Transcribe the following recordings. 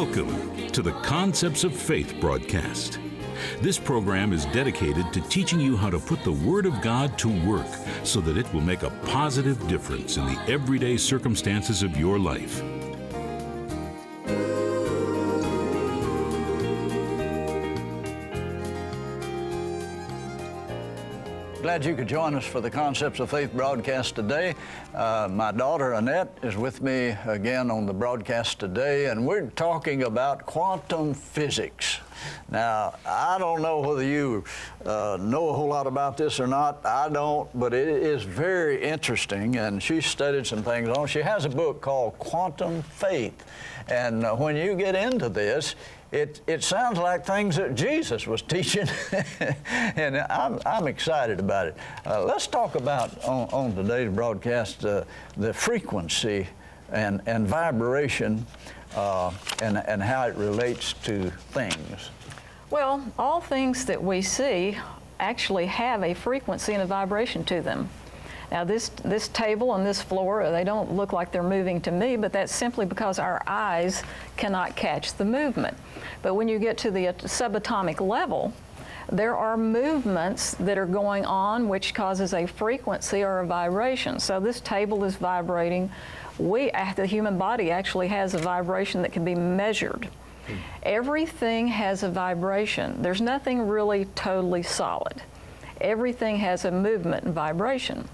Welcome to the Concepts of Faith broadcast. This program is dedicated to teaching you how to put the Word of God to work so that it will make a positive difference in the everyday circumstances of your life. Glad you could join us for the Concepts of Faith broadcast today. My daughter Annette is with me again on the broadcast today, and we're talking about quantum physics. Now, I don't know whether you know a whole lot about this or not. I don't, but it is very interesting, and she studied some things on it. She has a book called Quantum Faith, and when you get into this, it sounds like things that Jesus was teaching, and I'm excited about it. Let's talk about, on today's broadcast, the frequency and vibration and how it relates to things. Well, all things that we see actually have a frequency and a vibration to them. Now this table and this floor, they don't look like they're moving to me, but that's simply because our eyes cannot catch the movement. But when you get to the subatomic level, there are movements that are going on which causes a frequency or a vibration. So this table is vibrating. The human body actually has a vibration that can be measured. Everything has a vibration. There's nothing really totally solid. Everything has a movement and vibration.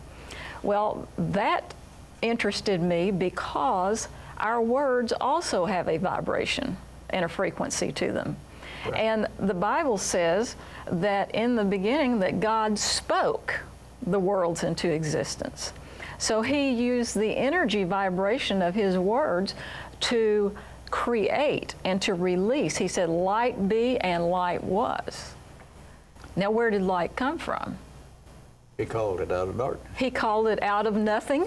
Well, that interested me because our words also have a vibration and a frequency to them. Right. And the Bible says that in the beginning that God spoke the worlds into existence. So He used the energy vibration of His words to create and to release. He said, "Light be," and light was. Now, where did light come from? He called it out of darkness. He called it out of nothing.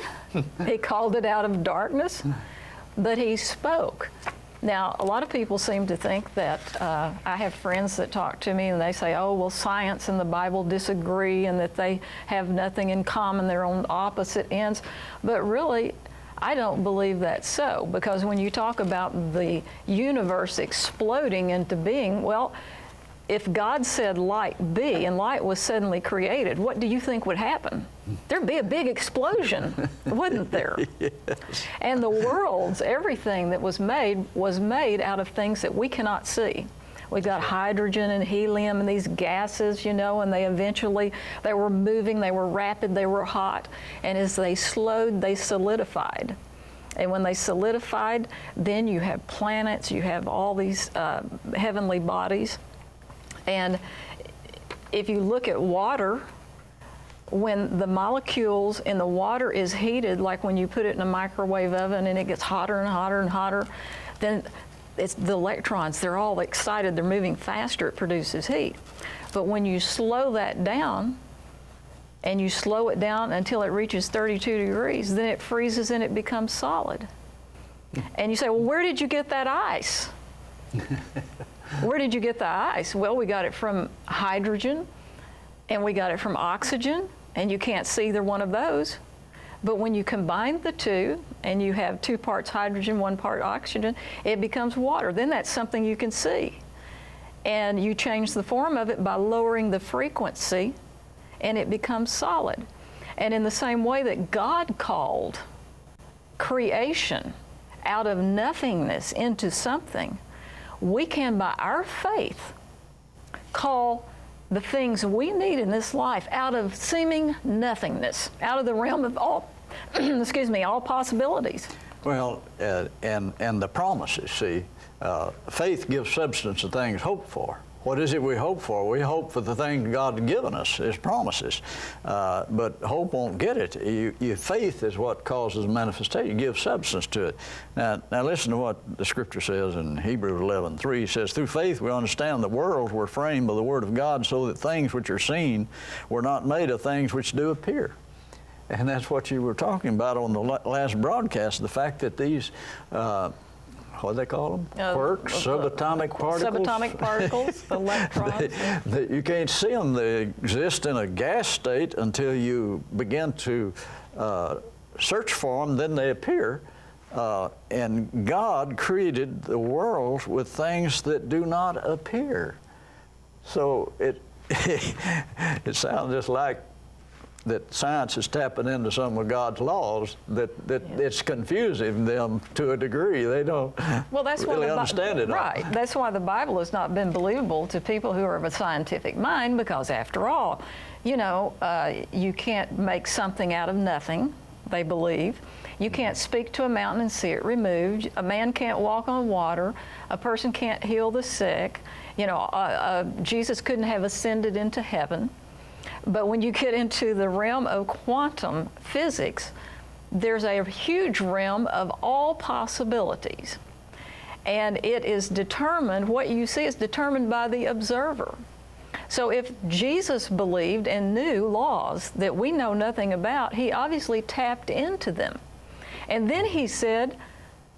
He called it out of darkness, but He spoke. Now, a lot of people seem to think that, I have friends that talk to me and they say, oh, well, science and the Bible disagree and that they have nothing in common, they're on opposite ends. But really, I don't believe that's so, because when you talk about the universe exploding into being, well, if God said light be and light was suddenly created, what do you think would happen? There'd be a big explosion, wouldn't there? Yes. And the worlds, everything that was made out of things that we cannot see. We've got hydrogen and helium and these gases, and they were moving, they were rapid, they were hot, and as they slowed, they solidified. And when they solidified, then you have planets, you have all these heavenly bodies. And if you look at water, when the molecules in the water is heated, like when you put it in a microwave oven and it gets hotter and hotter and hotter, then it's the electrons, they're all excited, they're moving faster, it produces heat. But when you slow that down, and you slow it down until it reaches 32 degrees, then it freezes and it becomes solid. And you say, well, where did you get that ice? Where did you get the ice? Well, we got it from hydrogen, and we got it from oxygen, and you can't see either one of those. But when you combine the two, and you have 2 parts hydrogen, 1 part oxygen, it becomes water. Then that's something you can see. And you change the form of it by lowering the frequency, and it becomes solid. And in the same way that God called creation out of nothingness into something, we can, by our faith, call the things we need in this life out of seeming nothingness, out of the realm of all, all possibilities. Well, and the promises, see, faith gives substance to things hoped for. What is it we hope for? We hope for the thing God has given us, His promises. But hope won't get it. Your faith is what causes manifestation. You give substance to it. Now listen to what the Scripture says in Hebrews 11:3. It says, through faith we understand the worlds were framed by the Word of God, so that things which are seen were not made of things which do appear. And that's what you were talking about on the last broadcast, the fact that these what do they call them? Quarks, subatomic particles. Subatomic particles, electrons. You can't see them. They exist in a gas state until you begin to search for them, then they appear. And God created the world with things that do not appear. So it sounds just like that science is tapping into some of God's laws, that it's confusing them to a degree. They don't really understand it. Right. That's why the Bible has not been believable to people who are of a scientific mind, because after all, you know, you can't make something out of nothing, they believe. You can't speak to a mountain and see it removed. A man can't walk on water. A person can't heal the sick. You know, Jesus couldn't have ascended into heaven. But when you get into the realm of quantum physics, there's a huge realm of all possibilities. And it is determined, what you see is determined by the observer. So if Jesus believed and knew laws that we know nothing about, he obviously tapped into them. And then he said,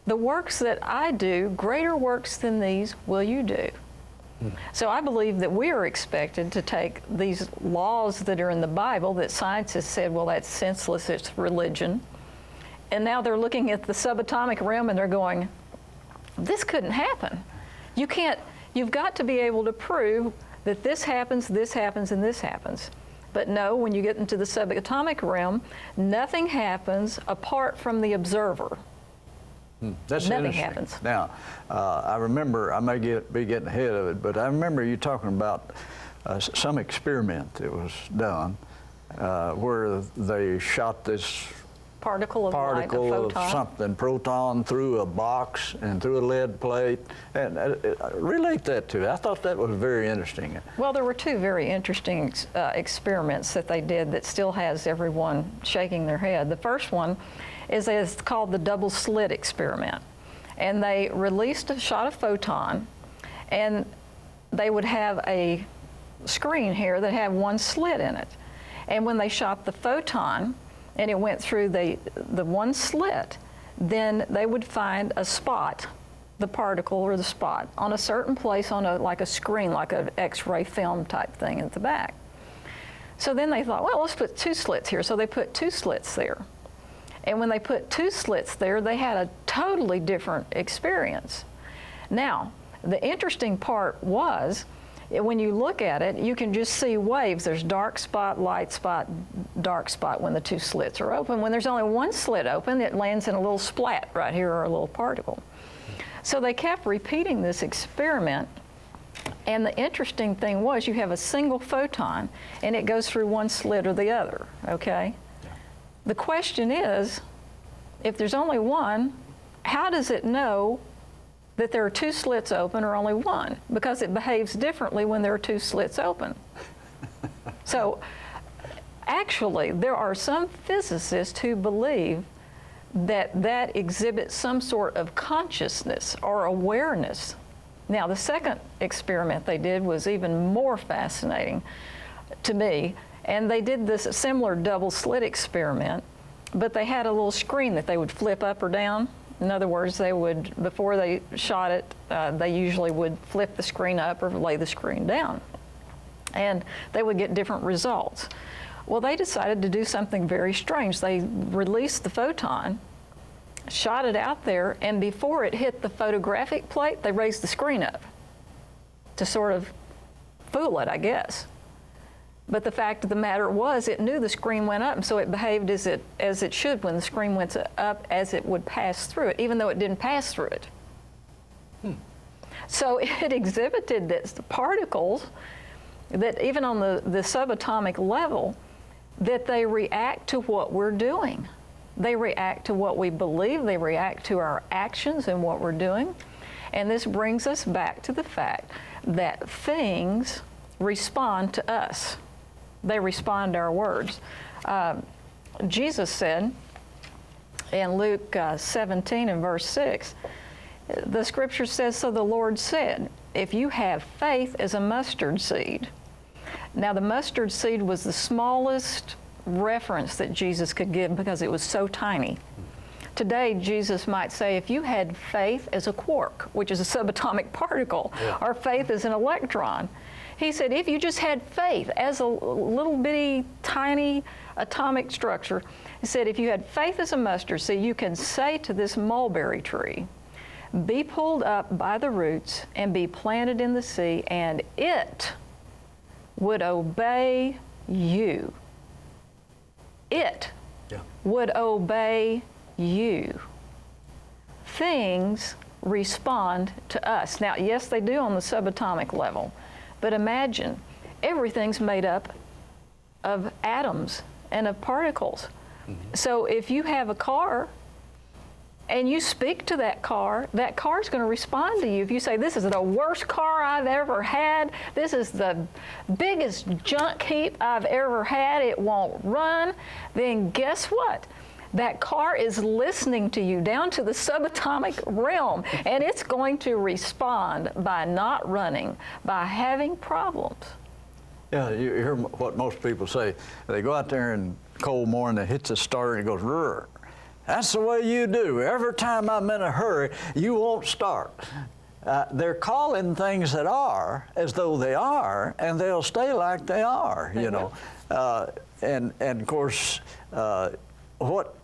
the works that I do, greater works than these will you do. So I believe that we are expected to take these laws that are in the Bible that science has said, well, that's senseless, it's religion. And now they're looking at the subatomic realm and they're going, this couldn't happen. You've got to be able to prove that this happens, and this happens. But no, when you get into the subatomic realm, nothing happens apart from the observer. That's nothing interesting. Happens. Now, I remember, I may be getting ahead of it, but I remember you talking about some experiment that was done where they shot this particle of light, a photon. Something, proton, through a box and through a lead plate. And relate that to it. I thought that was very interesting. Well, there were two very interesting experiments that they did that still has everyone shaking their head. The first one is called the double slit experiment. And they released a shot of photon, and they would have a screen here that had one slit in it. And when they shot the photon, and it went through the one slit, then they would find a spot, the particle or the spot, on a certain place on like a screen, like an X-ray film type thing at the back. So then they thought, well, let's put two slits here. So they put two slits there. And when they put two slits there, they had a totally different experience. Now, the interesting part was, when you look at it, you can just see waves. There's dark spot, light spot, dark spot when the two slits are open. When there's only one slit open, it lands in a little splat right here, or a little particle. So they kept repeating this experiment, and the interesting thing was you have a single photon, and it goes through one slit or the other, okay? The question is, if there's only one, how does it know that there are two slits open or only one? Because it behaves differently when there are two slits open. So actually, there are some physicists who believe that that exhibits some sort of consciousness or awareness. Now, the second experiment they did was even more fascinating to me, and they did this similar double slit experiment, but they had a little screen that they would flip up or down. In other words, they would, before they shot it, they usually would flip the screen up or lay the screen down. And they would get different results. Well, they decided to do something very strange. They released the photon, shot it out there, and before it hit the photographic plate, they raised the screen up to sort of fool it, I guess. But the fact of the matter was, it knew the screen went up, and so it behaved as it should when the screen went up, as it would pass through it, even though it didn't pass through it. So it exhibited that the particles, that even on the subatomic level, that they react to what we're doing. They react to what we believe, they react to our actions and what we're doing. And this brings us back to the fact that things respond to us. They respond to our words. Jesus said in Luke 17 and verse 6, the scripture says, so the Lord said, if you have faith as a mustard seed. Now the mustard seed was the smallest reference that Jesus could give because it was so tiny. Today, Jesus might say, if you had faith as a quark, which is a subatomic particle, or faith as an electron, He said, if you just had faith as a little bitty, tiny atomic structure, he said, if you had faith as a mustard seed, you can say to this mulberry tree, be pulled up by the roots and be planted in the sea, and it would obey you. It would obey you. Things respond to us. Now, yes, they do on the subatomic level, but imagine everything's made up of atoms and of particles. So if you have a car and you speak to that car's going to respond to you. If you say, this is the worst car I've ever had, this is the biggest junk heap I've ever had, it won't run, then guess what? That car is listening to you down to the subatomic realm, and it's going to respond by not running, by having problems. Yeah, you hear what most people say. They go out there in cold morning, it hits the starter, and it goes, rrr. That's the way you do. Every time I'm in a hurry, you won't start. They're calling things that are as though they are, and they'll stay like they are, you know. And of course, what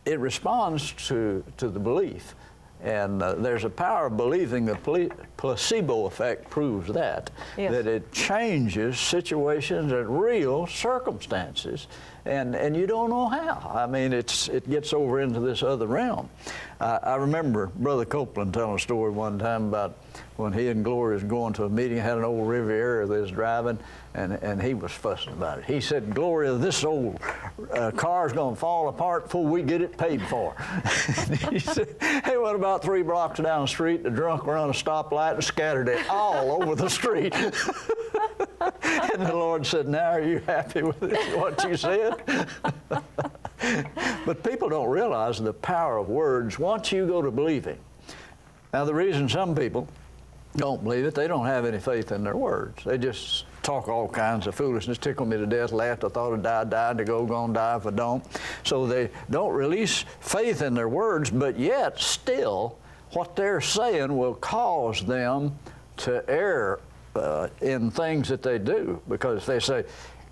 it responds to the belief. And there's a power of believing. The placebo effect proves that, that it changes situations and real circumstances, and you don't know how. I mean, it gets over into this other realm. I remember Brother Copeland telling a story one time about when he and Gloria was going to a meeting, had an old Riviera they was driving, and he was fussing about it. He said, Gloria, this old car's going to fall apart before we get it paid for. He said, he went about 3 blocks down the street, the drunk were on a stoplight and scattered it all over the street. And the Lord said, now are you happy with what you said? But people don't realize the power of words once you go to believing. Now, the reason some people don't believe it, they don't have any faith in their words. They just talk all kinds of foolishness, tickle me to death, laughed, I thought I'd died to go, gonna die if I don't. So they don't release faith in their words, but yet still what they're saying will cause them to err in things that they do, because they say,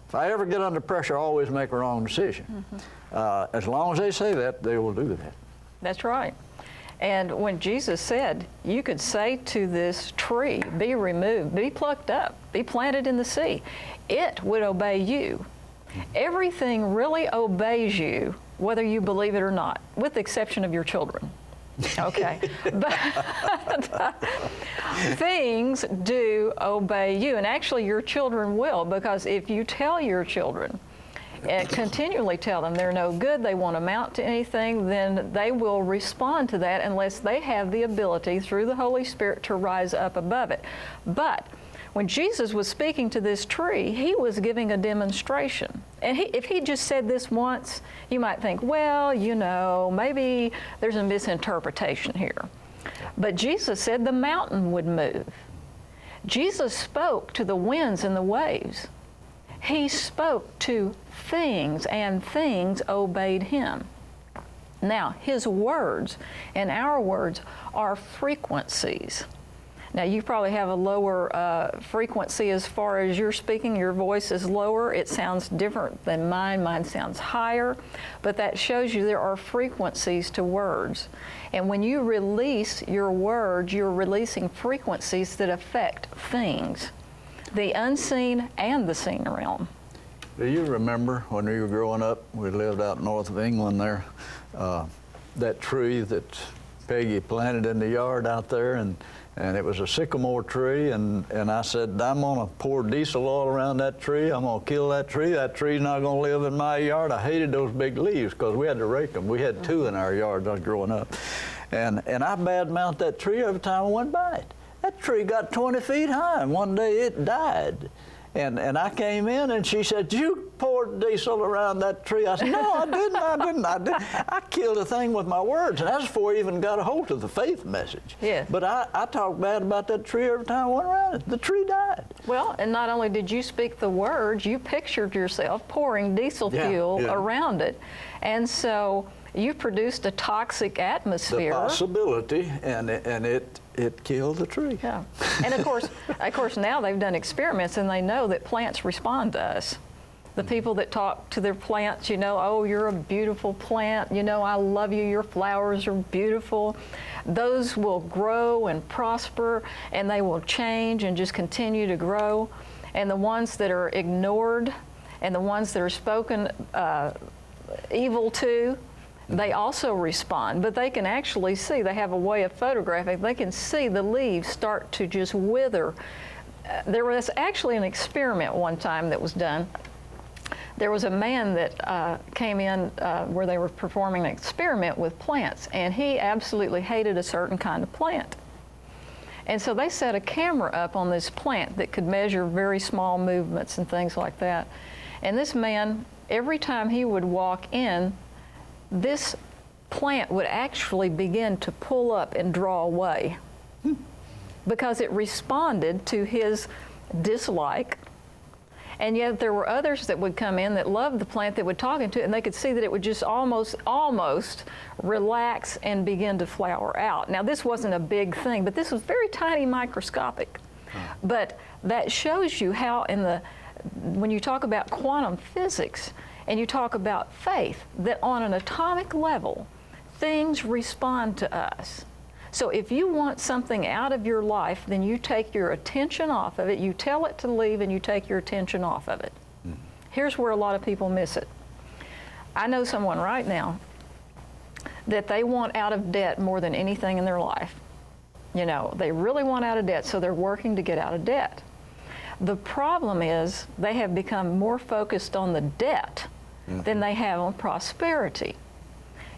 if I ever get under pressure, I always make a wrong decision. As long as they say that, they will do that. That's right. And when Jesus said, you could say to this tree, be removed, be plucked up, be planted in the sea, it would obey you. Everything really obeys you, whether you believe it or not, with the exception of your children. Okay, but things do obey you, and actually your children will, because if you tell your children and continually tell them they're no good, they won't amount to anything, then they will respond to that unless they have the ability through the Holy Spirit to rise up above it. But when Jesus was speaking to this tree, he was giving a demonstration. And if he just said this once, you might think, well, you know, maybe there's a misinterpretation here. But Jesus said the mountain would move. Jesus spoke to the winds and the waves. He spoke to things, and things obeyed him. Now, his words and our words are frequencies. Now, you probably have a lower frequency as far as you're speaking. Your voice is lower. It sounds different than mine. Mine sounds higher. But that shows you there are frequencies to words. And when you release your words, you're releasing frequencies that affect things, the unseen and the seen realm. Do you remember when we were growing up, we lived out north of England there, that tree that Peggy planted in the yard out there, and it was a sycamore tree, and I said, I'm gonna pour diesel oil around that tree, I'm gonna kill that tree, that tree's not gonna live in my yard. I hated those big leaves because we had to rake them. We had 2 in our yard when I was growing up. And I badmouthed that tree every time I went by it. That tree got 20 feet high, and one day it died. And I came in, and she said, you poured diesel around that tree. I said, no, I didn't. I killed the thing with my words, and that's before I even got a hold of the faith message. Yeah. But I talked bad about that tree every time I went around it. The tree died. Well, and not only did you speak the words, you pictured yourself pouring diesel fuel around it. And so you produced a toxic atmosphere. The possibility, and it it killed the tree. Yeah. And of course now they've done experiments and they know that plants respond to us. The people that talk to their plants, oh, you're a beautiful plant, I love you, your flowers are beautiful. Those will grow and prosper and they will change and just continue to grow. And the ones that are ignored and the ones that are spoken evil to, they also respond, but they can actually see, they have a way of photographing, they can see the leaves start to just wither. There was actually an experiment one time that was done. There was a man that came in where they were performing an experiment with plants, and he absolutely hated a certain kind of plant. And so they set a camera up on this plant that could measure very small movements and things like that. And this man, every time he would walk in, this plant would actually begin to pull up and draw away because it responded to his dislike. And yet there were others that would come in that loved the plant, that would talk into it, and they could see that it would just almost relax and begin to flower out. Now this wasn't a big thing, but this was very tiny, microscopic. But that shows you how when you talk about quantum physics, and you talk about faith, that on an atomic level, things respond to us. So if you want something out of your life, then you take your attention off of it, you tell it to leave, and you take your attention off of it. Here's where a lot of people miss it. I know someone right now that they want out of debt more than anything in their life. They really want out of debt, so they're working to get out of debt. The problem is they have become more focused on the debt than they have on prosperity.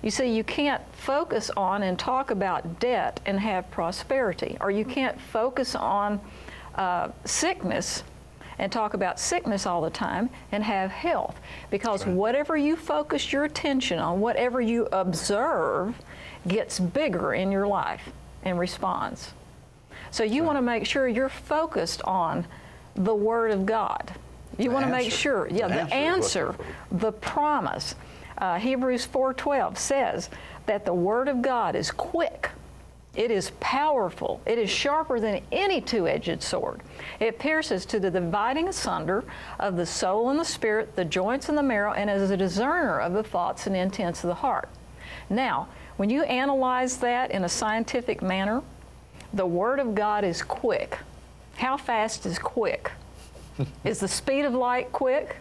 You see, you can't focus on and talk about debt and have prosperity, or you can't focus on sickness and talk about sickness all the time and have health, because whatever you focus your attention on, whatever you observe, gets bigger in your life and responds. So you want to make sure you're focused on the Word of God. You want to make sure, the answer, the promise. Hebrews 4:12 says that the Word of God is quick. It is powerful. It is sharper than any two-edged sword. It pierces to the dividing asunder of the soul and the spirit, the joints and the marrow, and is a discerner of the thoughts and intents of the heart. Now, when you analyze that in a scientific manner, the Word of God is quick. How fast is quick? Is the speed of light quick?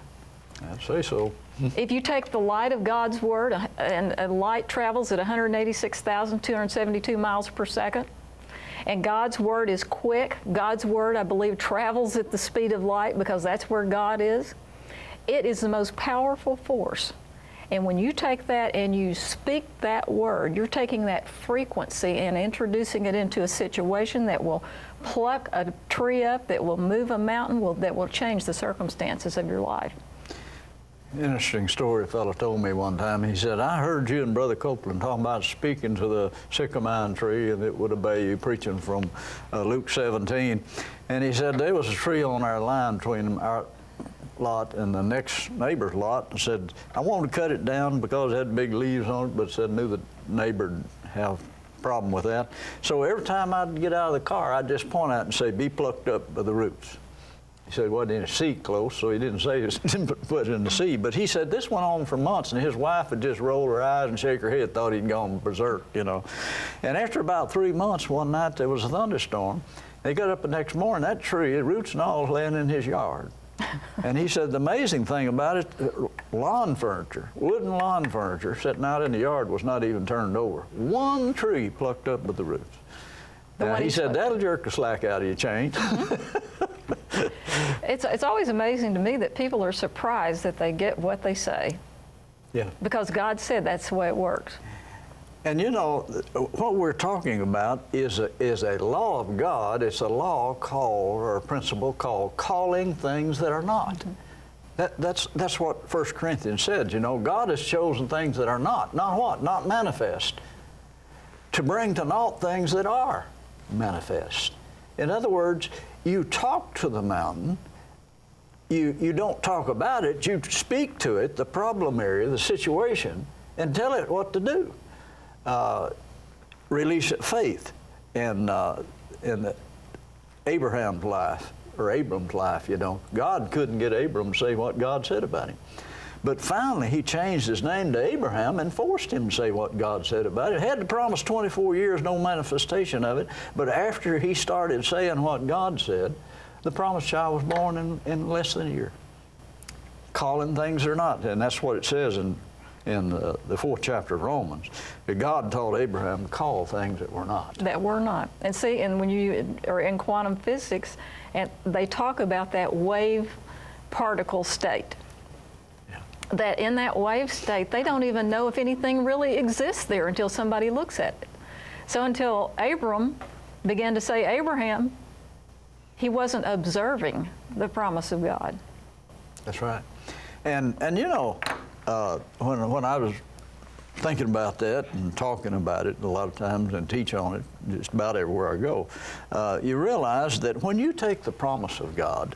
I'd say so. If you take the light of God's Word, and light travels at 186,272 miles per second, and God's Word is quick, God's Word, I believe, travels at the speed of light because that's where God is. It is the most powerful force. And when you take that and you speak that word, you're taking that frequency and introducing it into a situation that will pluck a tree up, that will move a mountain, that will change the circumstances of your life. Interesting story a fellow told me one time. He said, I heard you and Brother Copeland talking about speaking to the sycamore tree and it would obey you, preaching from Luke 17. And he said there was a tree on our line between our lot and the next neighbor's lot, and said, I wanted to cut it down because it had big leaves on it, but said knew the neighbor'd have a problem with that. So every time I'd get out of the car, I'd just point out and say, be plucked up by the roots. He said, well, wasn't any seed close, so he didn't say it, didn't put it in the seed. But he said this went on for months, and his wife would just roll her eyes and shake her head, thought he'd gone berserk, And after about 3 months, one night there was a thunderstorm. They got up the next morning, that tree, roots and all, laying in his yard. And he said the amazing thing about it, lawn furniture, wooden lawn furniture sitting out in the yard was not even turned over. One tree plucked up with the roots. Now, he said that'll jerk the slack out of your chain. It's always amazing to me that people are surprised that they get what they say. Yeah. Because God said that's the way it works. And what we're talking about is a law of God. It's a law called, or a principle called, calling things that are not. Mm-hmm. That's what 1 Corinthians said. God has chosen things that are not what? Not manifest, to bring to naught things that are manifest. In other words, you talk to the mountain. You don't talk about it. You speak to it, the problem area, the situation, and tell it what to do. Release it faith. in Abraham's life, or Abram's life, you know. God couldn't get Abram to say what God said about him. But finally, he changed his name to Abraham and forced him to say what God said about it. Had to promise 24 years, no manifestation of it. But after he started saying what God said, the promised child was born in less than a year. Calling things that are not. And that's what it says in the 4th chapter of Romans. That God told Abraham to call things that were not. That were not. And see, and when you are in quantum physics, and they talk about that wave particle state. That in that wave state, they don't even know if anything really exists there until somebody looks at it. So until Abram began to say Abraham, he wasn't observing the promise of God. That's right. And you know, when I was thinking about that and talking about it a lot of times and teach on it just about everywhere I go, you realize that when you take the promise of God,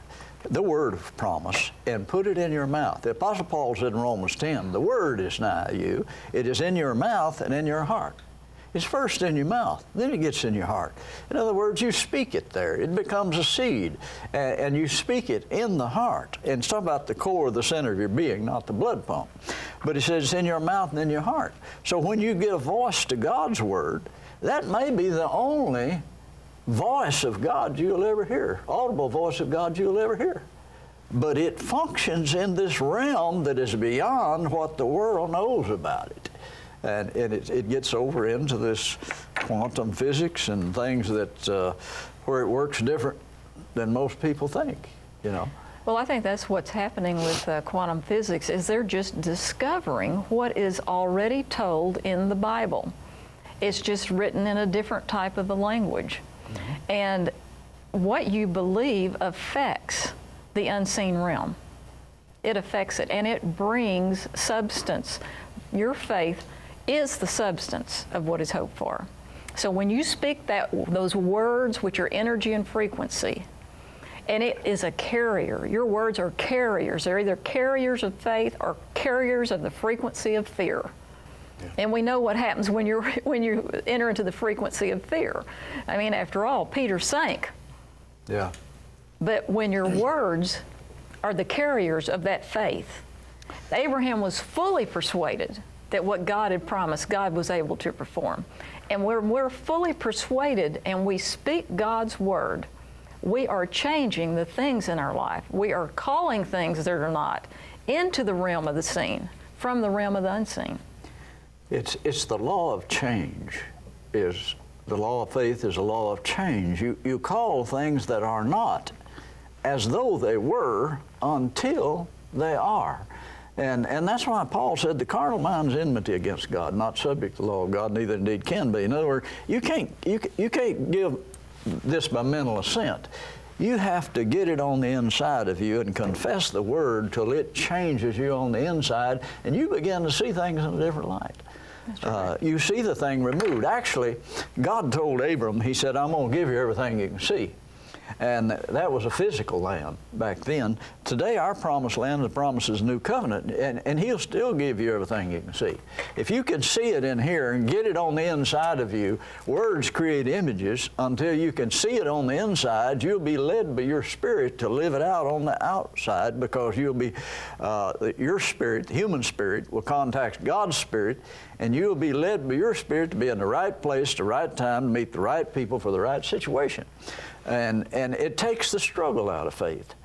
the word of promise, and put it in your mouth. The Apostle Paul said in Romans 10, the word is nigh you. It is in your mouth and in your heart. It's first in your mouth, then it gets in your heart. In other words, you speak it there. It becomes a seed, and you speak it in the heart. And it's talking about the core, the center of your being, not the blood pump. But he says it's in your mouth and in your heart. So when you give voice to God's word, that may be the only voice of God you'll ever hear, audible voice of God you'll ever hear. But it functions in this realm that is beyond what the world knows about it. And it gets over into this quantum physics and things that where it works different than most people think, you know. Well, I think that's what's happening with quantum physics, is they're just discovering what is already told in the Bible. It's just written in a different type of a language. Mm-hmm. And what you believe affects the unseen realm. It affects it, and it brings substance. Your faith is the substance of what is hoped for. So when you speak those words which are energy and frequency, and it is a carrier. Your words are carriers. They're either carriers of faith or carriers of the frequency of fear. Yeah. And we know what happens when you enter into the frequency of fear. I mean, after all, Peter sank. Yeah. But when your words are the carriers of that faith, Abraham was fully persuaded that what God had promised, God was able to perform. And when we're fully persuaded and we speak God's word, we are changing the things in our life. We are calling things that are not into the realm of the seen, from the realm of the unseen. It's the law of change. The law of faith is a law of change. You call things that are not as though they were until they are. And that's why Paul said the carnal mind is enmity against God, not subject to the law of God, neither indeed can be. In other words, you can't give this by mental assent. You have to get it on the inside of you and confess the word till it changes you on the inside, and you begin to see things in a different light. You see the thing removed. Actually, God told Abram, he said, I'm going to give you everything you can see. And that was a physical land back then. Today, our promised land, the promises new covenant, and he'll still give you everything you can see. If you can see it in here and get it on the inside of you, words create images. Until you can see it on the inside, you'll be led by your spirit to live it out on the outside, because you'll be, your spirit, the human spirit, will contact God's spirit, and you'll be led by your spirit to be in the right place, the right time, to meet the right people for the right situation. And it takes the struggle out of faith.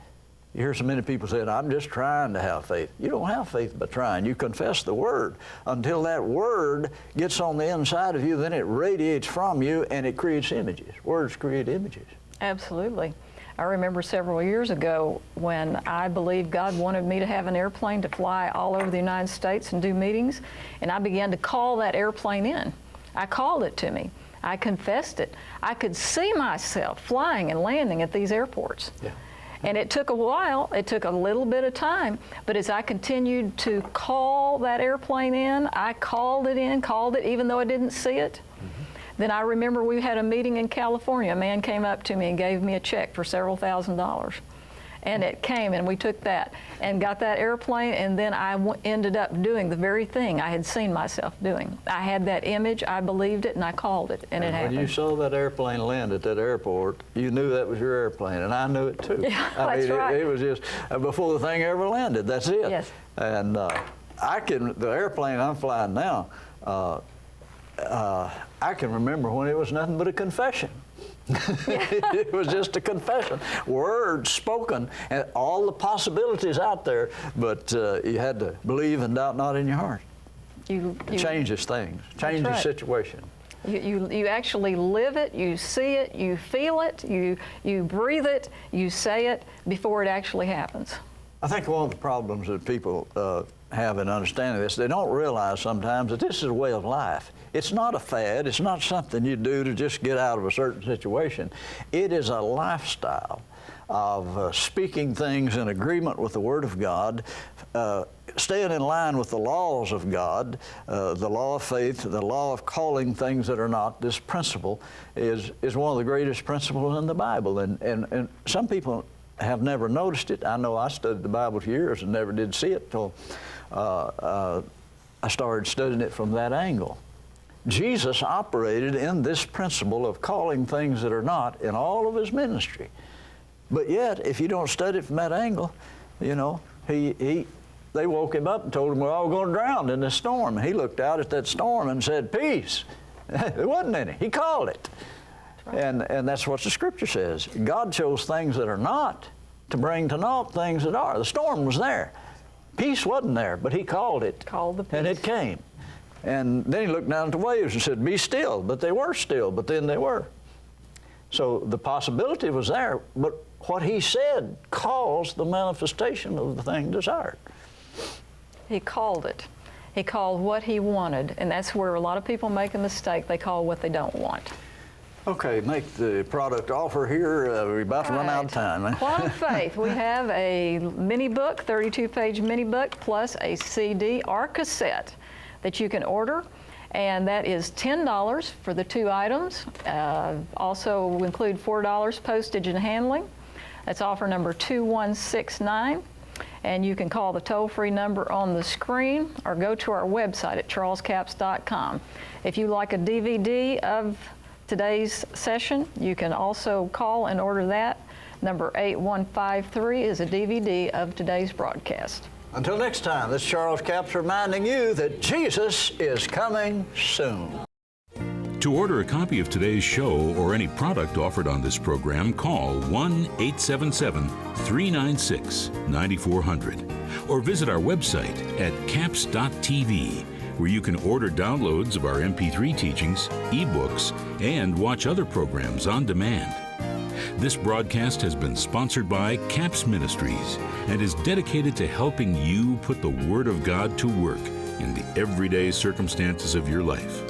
You hear so many people saying, I'm just trying to have faith. You don't have faith by trying. You confess the word. Until that word gets on the inside of you, then it radiates from you and it creates images. Words create images. Absolutely. I remember several years ago when I believed God wanted me to have an airplane to fly all over the United States and do meetings, and I began to call that airplane in. I called it to me. I confessed it. I could see myself flying and landing at these airports. Yeah. And it took a while. It took a little bit of time. But as I continued to call that airplane in, I called it even though I didn't see it. Mm-hmm. Then I remember we had a meeting in California. A man came up to me and gave me a check for several $1,000s. And it came, and we took that and got that airplane, and then I ended up doing the very thing I had seen myself doing. I had that image, I believed it, and I called it, and it happened. When you saw that airplane land at that airport, you knew that was your airplane, and I knew it too. Yeah, I that's mean, right. It was just before the thing ever landed. That's it. Yes. And the airplane I'm flying now, I can remember when it was nothing but a confession. It was just a confession, words spoken, and all the possibilities out there, but you had to believe and doubt not in your heart. It changes things, changes right. situation. You actually live it, you see it, you feel it, you breathe it, you say it before it actually happens. I think one of the problems that people have in understanding this, they don't realize sometimes that this is a way of life. It's not a fad. It's not something you do to just get out of a certain situation. It is a lifestyle of speaking things in agreement with the Word of God, staying in line with the laws of God, the law of faith, the law of calling things that are not. This principle is one of the greatest principles in the Bible. And some people have never noticed it. I know I studied the Bible for years and never did see it till I started studying it from that angle. Jesus operated in this principle of calling things that are not in all of his ministry. But yet, if you don't study it from that angle, you know, they woke him up and told him we're all going to drown in this storm. He looked out at that storm and said, peace. There wasn't any. He called it. Right. And that's what the Scripture says. God chose things that are not to bring to naught things that are. The storm was there. Peace wasn't there, but he called it. Called the peace. And it came. And then he looked down at the waves and said, be still. But they were still, but then they were. So the possibility was there, but what he said caused the manifestation of the thing desired. He called it. He called what he wanted, and that's where a lot of people make a mistake. They call what they don't want. Okay, make the product offer here. We're about to run out of time. Quantum Faith. We have a mini book, 32-page mini book, plus a CD or cassette that you can order, and that is $10 for the 2 items. Also will include $4 postage and handling. That's offer number 2169. And you can call the toll-free number on the screen or go to our website at charlescapps.com. If you like a DVD of today's session, you can also call and order that. Number 8153 is a DVD of today's broadcast. Until next time, this is Charles Capps reminding you that Jesus is coming soon. To order a copy of today's show or any product offered on this program, call 1-877-396-9400 or visit our website at capps.tv, where you can order downloads of our MP3 teachings, ebooks, and watch other programs on demand. This broadcast has been sponsored by Capps Ministries and is dedicated to helping you put the Word of God to work in the everyday circumstances of your life.